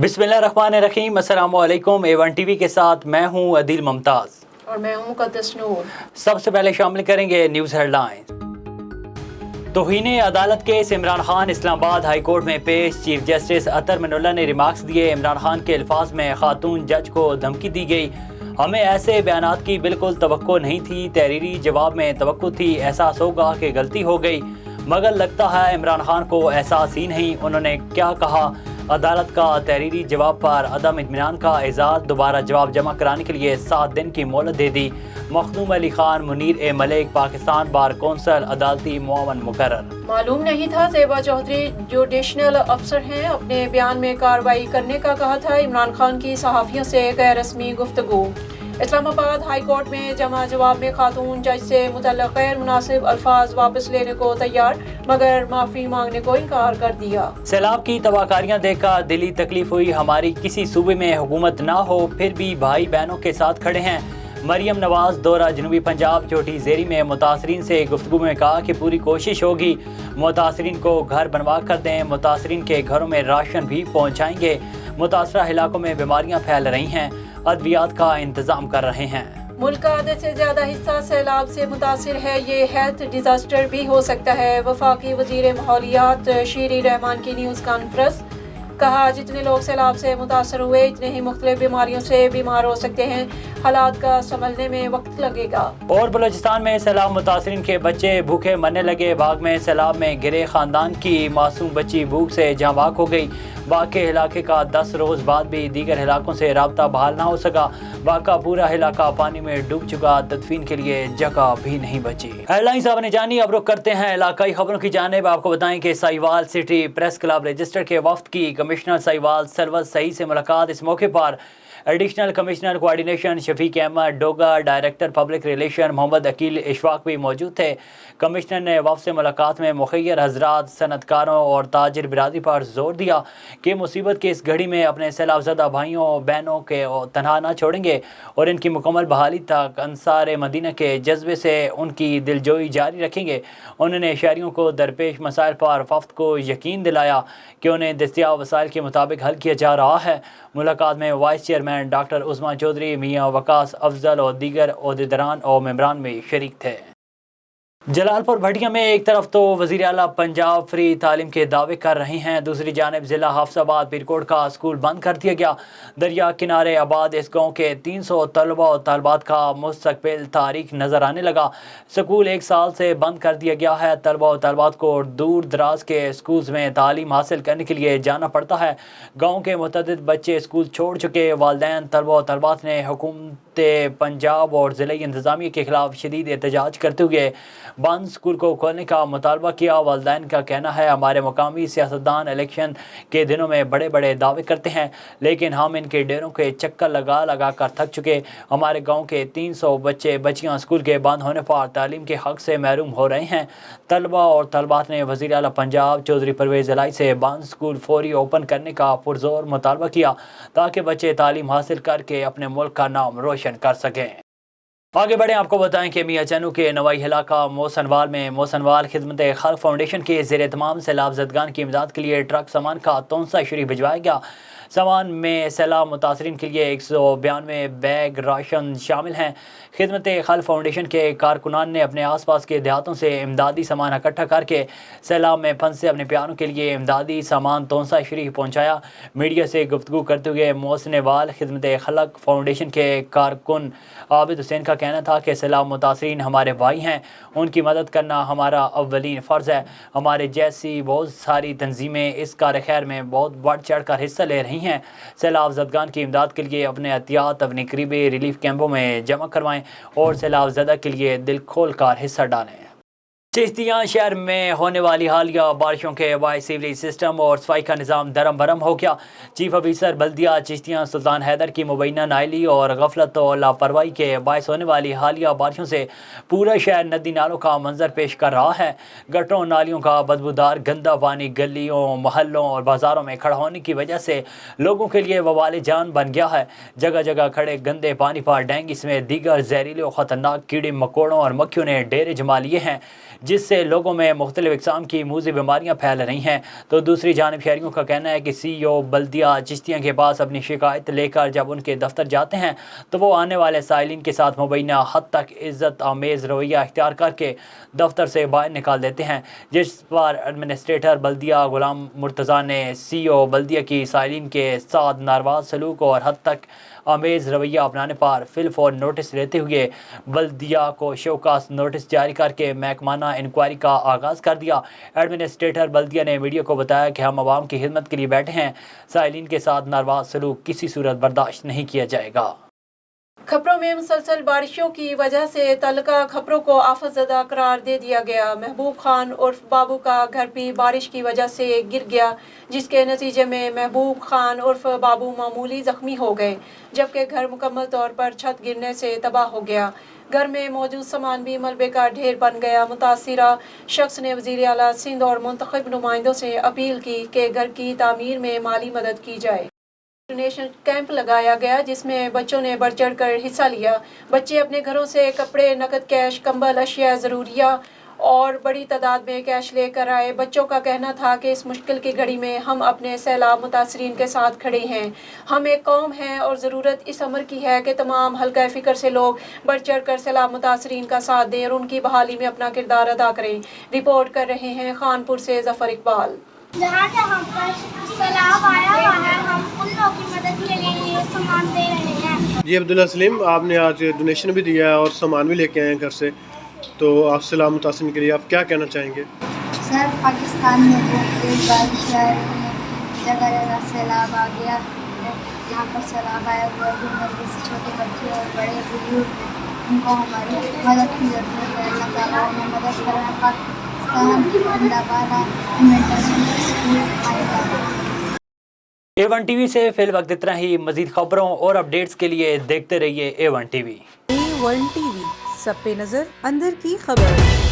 बिस्मिल्लाहिर्रहमानिर्रहीम। अस्सलामुअलैकुम। A1 TV के साथ मैं हूं अदील मुमताज़ और मैं हूं मुक़द्दस नूर। सबसे पहले शामिल करेंगे न्यूज़ हेडलाइंस। तौहीन अदालत case Imran Khan Islamabad high court में पेश। चीफ जस्टिस अतर मिनुल्लाह ने रिमार्क्स दिए। इमरान खान के अल्फाज में खातून जज को धमकी दी गई। हमें ऐसे बयानात की बिल्कुल तवक्को नहीं थी। तहरीरी जवाब में तवक्को थी। एहसास होगा कि गलती हो गई, मगर लगता है इमरान खान को एहसास ही नहीं। उन्होंने क्या कहा? अदालत का तहरीरी जवाब पर अदम इत्मीनान का इज़हार। दोबारा जवाब जमा कराने के लिए 7 दिन की मोहलत दे दी। मखदूम अली खान मुनीर ए मलिक पाकिस्तान बार कौंसल अदालती मुआवन मुकर्रर। मालूम नहीं था ज़ेबा चौधरी जुडिशनल अफसर हैं। अपने बयान में कार्रवाई करने का कहा था। इमरान खान की सहाफ़ियों से गैर रस्मी गुफ्तगू। इस्लामाबाद हाई कोर्ट में जमा जवाब में खातून जज से मुतल्लिक़ गैर मुनासिब अल्फाज वापस लेने को तैयार, मगर माफ़ी मांगने को इनकार कर दिया। सैलाब की तबाहकारियां देखकर दिली तकलीफ हुई। हमारी किसी सूबे में हुकूमत ना हो, फिर भी भाई बहनों के साथ खड़े हैं। मरियम नवाज दौरा जनूबी पंजाब चोटी ज़ेरी में मुतासरीन से गुफ्तगू में कहा कि पूरी कोशिश होगी मुतासरीन को घर बनवा कर दें। मुतासरीन के घरों में राशन भी पहुँचाएंगे। मुतासरा इलाकों में बीमारियाँ फैल रही हैं, अद्वियात का इंतज़ाम कर रहे हैं। मुल्क का आधे से ज़्यादा हिस्सा सैलाब से मुतासिर है। ये हेल्थ डिज़ास्टर भी हो सकता है। वफाकी वज़ीर माहौलियात शीरी रहमान की न्यूज़ कॉन्फ्रेंस। कहा, जितने लोग सैलाब से मुतासर हुए इतने ही मुख्तलिफ बीमारियों से बीमार हो सकते हैं। हालात का संभलने में वक्त लगेगा। और बलूचिस्तान में सैलाब मुतासरीन के बच्चे भूखे मरने लगे। बाग में सैलाब में गिरे खानदान की मासूम बच्ची भूख से जहाँ बाग हो गई। बाग के इलाके का 10 रोज़ बाद भी दीगर इलाकों से राब्ता बहाल ना हो सका। बाग का पूरा इलाका पानी में डूब चुका। तदफीन के लिए जगह भी नहीं बची। हेडलाइंस आपने जानी। अब रुख करते हैं इलाकाई खबरों की जानिब। आपको बताएं कि Sahiwal city press club register के वफ्द की कमिश्नर साहिवाल सरवत सही से मुलाकात। इस मौके पर additional commissioner coordination Shafiq Ahmed Doga, director public relation Mohammad Aqeel Ishfaq भी मौजूद थे। कमिश्नर ने वफ़द से मुलाकात में मुखय्यर हजरात, सनतकारों और ताजिर बिरादरी पर जोर दिया कि मुसीबत की इस घड़ी में अपने सैलाबज़दा भाइयों बहनों के तनहा न छोड़ेंगे और इनकी मुकम्मल बहाली तक अंसार मदीना के जज्बे से उनकी दिलजोई जारी रखेंगे। उन्होंने शहरियों को दरपेश मसाइल पर वफ़द को यकीन दिलाया कि उन्हें दस्तियाब वसाइल के मुताबिक हल किया जा रहा है। मुलाकात में vice chairman doctor Usman Chaudhry, मियाँ वकास अफजल और दीगर ओहदेदारान और मेंबरान भी शरीक थे। जलालपुर भटिया में एक तरफ तो वज़ीर आला पंजाब फ्री तालीम के दावे कर रहे हैं, दूसरी जानिब ज़िला हाफसाबाद पीरकोट का स्कूल बंद कर दिया गया। दरिया किनारे आबाद इस गाँव के 300 तलबा और तलबात का मुस्तकबिल तारीख नज़र आने लगा। स्कूल 1 साल से बंद कर दिया गया है। तलबा और तलबात को दूर दराज के स्कूल्स में तालीम हासिल करने के लिए जाना पड़ता है। गाँव के मुतअद्दिद बच्चे स्कूल छोड़ चुके। वालिदैन तलबा और तलबात ने हुकूमत पंजाब और ज़िले इंतज़ामिया के खिलाफ शदीद एहतजाज करते हुए बंद स्कूल को खोलने का मुतालबा किया। वालिदैन का कहना है, हमारे मकामी सियासतदान इलेक्शन के दिनों में बड़े बड़े दावे करते हैं, लेकिन हम इनके डेरों के चक्कर लगा लगा कर थक चुके। हमारे गांव के 300 बच्चे बच्चियां स्कूल के बंद होने पर तालीम के हक़ से महरूम हो रहे हैं। तलबा और तलबात ने वज़ीर आला पंजाब चौधरी परवेज़ इलाही से बंद स्कूल फौरी ओपन करने का पुरजोर मुतालबा किया ताकि बच्चे तालीम हासिल करके अपने मुल्क का नाम रोशन कर सकें। आगे बढ़े, आपको बताएं कि मियाँ चनू के नवाई इलाका मोहसनवाल में मोहसनवाल खिदमत खल्क फाउंडेशन के ज़ेर तमाम सैलाब ज़दगान की इमदाद के लिए ट्रक सामान का तोंसा शरीफ भिजवाया गया। सामान में सैलाब मुतासरीन के लिए 192 बैग राशन शामिल हैं। खिदमत खल्क फाउंडेशन के कारकुनान ने अपने आसपास के देहातों से इमदादी सामान इकट्ठा करके सैलाब में फंसे अपने प्यारों के लिए इमदादी सामान तोंसा शरीफ पहुँचाया। मीडिया से गुफ्तगू करते हुए मोहसनवाल खिदमत खल्क फाउंडेशन के कारकुन आबिद हुसैन का कहना था कि सैलाब मुतासरीन हमारे भाई हैं, उनकी मदद करना हमारा अव्वलीन फ़र्ज़ है। हमारे जैसी बहुत सारी तंजीमें इस कार खैर में बहुत बढ़ चढ़ कर हिस्सा ले रही हैं। सैलाब ज़दगान की इमदाद के लिए अपने एहतियात अपने करीबी रिलीफ कैंपों में जमा करवाएं और सैलाब ज़दा के लिए दिल खोल कर हिस्सा डालें। चिश्तियाँ शहर में होने वाली हालिया बारिशों के बायस सीवरेज सिस्टम और सफाई का निज़ाम दरम भरम हो गया। चीफ ऑफिसर बल्दिया चिश्तियाँ सुल्तान हैदर की मुबैना नाइली और गफलत और लापरवाही के बायस होने वाली हालिया बारिशों से पूरा शहर नदी नालों का मंजर पेश कर रहा है। गटरों नालियों का बदबूदार गंदा पानी गलियों महलों और बाज़ारों में खड़ा होने की वजह से लोगों के लिए वबाल जान बन गया है। जगह जगह खड़े गंदे पानी पर डेंगू समेत दीगर जहरीले और ख़तरनाक कीड़े मकोड़ों और मक्खियों ने डेरे जमा लिए हैं, جس سے لوگوں میں مختلف اقسام کی موذی بیماریاں پھیل رہی ہیں، تو دوسری جانب شہریوں کا کہنا ہے کہ CEO بلدیہ چشتیاں کے پاس اپنی شکایت لے کر جب ان کے دفتر جاتے ہیں تو وہ آنے والے سائلین کے ساتھ مبینہ حد تک عزت آمیز رویہ اختیار کر کے دفتر سے باہر نکال دیتے ہیں، جس پر ایڈمنسٹریٹر بلدیہ غلام مرتضیٰ نے CEO بلدیہ کی سائلین کے ساتھ ناروا سلوک اور حد تک آمیز رویہ اپنانے پر فی الفور نوٹس لیتے ہوئے بلدیہ کو شوکاز نوٹس جاری کر کے محکمانہ انکوائری کا آغاز کر دیا۔ ایڈمنسٹریٹر بلدیہ نے میڈیا کو بتایا کہ ہم عوام کی خدمت کے لیے بیٹھے ہیں، سائلین کے ساتھ ناروا سلوک کسی صورت برداشت نہیں کیا جائے گا۔ کھپروں میں مسلسل بارشوں کی وجہ سے تعلقہ کھپروں کو آفت زدہ قرار دے دیا گیا۔ محبوب خان عرف بابو کا گھر بھی بارش کی وجہ سے گر گیا، جس کے نتیجے میں محبوب خان عرف بابو معمولی زخمی ہو گئے، جبکہ گھر مکمل طور پر چھت گرنے سے تباہ ہو گیا۔ گھر میں موجود سامان بھی ملبے کا ڈھیر بن گیا۔ متاثرہ شخص نے وزیر اعلیٰ سندھ اور منتخب نمائندوں سے اپیل کی کہ گھر کی تعمیر میں مالی مدد کی جائے۔ ڈونیشن کیمپ لگایا گیا جس میں بچوں نے بڑھ چڑھ کر حصہ لیا۔ بچے اپنے گھروں سے کپڑے، نقد کیش، کمبل، اشیاء ضروریہ اور بڑی تعداد میں کیش لے کر آئے۔ بچوں کا کہنا تھا کہ اس مشکل کی گھڑی میں ہم اپنے سیلاب متاثرین کے ساتھ کھڑے ہیں۔ ہم ایک قوم ہیں اور ضرورت اس امر کی ہے کہ تمام حلقہ فکر سے لوگ بڑھ چڑھ کر سیلاب متاثرین کا ساتھ دیں اور ان کی بحالی میں اپنا کردار ادا کریں۔ رپورٹ کر رہے ہیں خانپور سے ظفر اقبال۔ جہاں جہاں پر سیلاب آیا ہوا ہے ہم ان لوگوں کی مدد کے لیے یہ سامان دے رہے ہیں۔ جی عبداللہ سلیم، آپ نے آج ڈونیشن بھی دیا ہے اور سامان بھی لے کے آئے ہیں گھر سے، تو آپ سیلاب متاثرین کے لیے آپ کیا کہنا چاہیں گے؟ سر، پاکستان میں بہت تیز بارش آ رہی ہے، جگہ جگہ سیلاب آ گیا ہے۔ جہاں پر سیلاب آیا ہوا ہے جیسے چھوٹے بچے اور بڑے بزرگ، ان کو ہماری مدد کی ضرورت ہے۔ اللہ تعالیٰ ہمیں مدد کریں۔ پاکستان زندہ باد، انٹرنیشنل آئے گا۔ A1 TV سے فی الوقت اتنا ہی۔ مزید خبروں اور اپڈیٹس کے لیے دیکھتے رہیے A1 TV۔ A1 TV، سب پہ نظر، اندر کی خبر۔